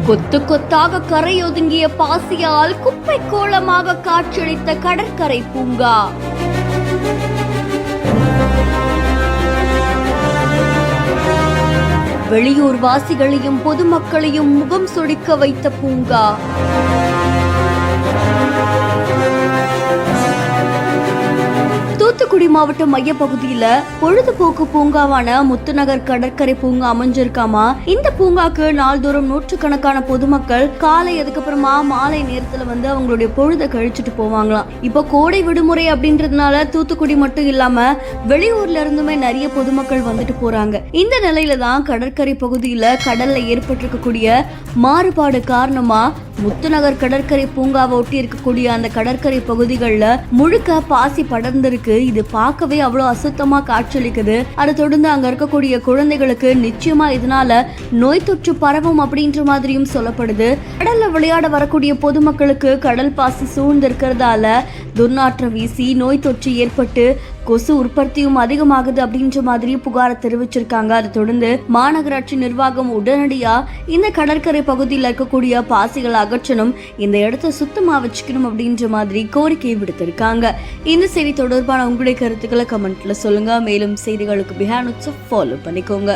கொத்து கொத்தாக கரையொதுங்கிய பாசியால் குப்பை கோலமாக காட்சியளித்த கடற்கரை பூங்கா. வெளியூர் வாசிகளையும் பொதுமக்களையும் முகம் சுளிக்க வைத்த பூங்கா. தூத்துக்குடி மாவட்ட மையப்பகுதியில பொழுதுபோக்கு பூங்காவான முத்துநகர் கடற்கரை பூங்கா அமைஞ்சிருக்காமா. இந்த பூங்காக்கு நாள்தோறும் நூற்றுக்கணக்கான பொதுமக்கள் காலை அதுக்கப்புறமா மாலை நேரத்துல வந்து அவங்களுடைய பொழுதை கழிச்சுட்டு போவாங்களாம். இப்போ கோடை விடுமுறை அப்படின்றதுனால தூத்துக்குடி மட்டும் இல்லாம வெளியூர்ல இருந்துமே நிறைய பொதுமக்கள் வந்துட்டு போறாங்க. இந்த நிலையில தான் கடற்கரை பகுதியில கடல்ல ஏற்பட்டிருக்கக்கூடிய மாறுபாடு காரணமா முத்துநகர் கடற்கரை பூங்காவை ஒட்டி இருக்கக்கூடிய அந்த கடற்கரை பகுதிகளில் முழுக்க பாசி படர்ந்திருக்கு. இது பார்க்கவே அவ்வளோ அசுத்தமா காட்சியளிக்குது. அதை தொடர்ந்து அங்க இருக்கக்கூடிய குழந்தைகளுக்கு நிச்சயமா இதனால நோய் தொற்று பரவும் அப்படின்ற மாதிரியும் சொல்லப்படுது. கடல்ல விளையாட வரக்கூடிய பொதுமக்களுக்கு கடல் பாசி சூழ்ந்து இருக்கிறதால துர்நாற்றம் வீசி நோய் தொற்று ஏற்பட்டு கொசு உற்பத்தியும் அதிகமாகுது அப்படின்ற மாதிரி புகாரை தெரிவிச்சிருக்காங்க. அதை தொடர்ந்து மாநகராட்சி நிர்வாகம் உடனடியா இந்த கடற்கரை பகுதியில் இருக்கக்கூடிய பாசிகளை அகற்றணும், இந்த இடத்த சுத்தமா வச்சுக்கணும் அப்படின்ற மாதிரி கோரிக்கை விடுத்திருக்காங்க. இந்த செய்தி தொடர்பான உங்களுடைய கருத்துக்களை கமெண்ட்ல சொல்லுங்க. மேலும் செய்திகளுக்கு பிஹேண்ட் ஃபாலோ பண்ணிக்கோங்க.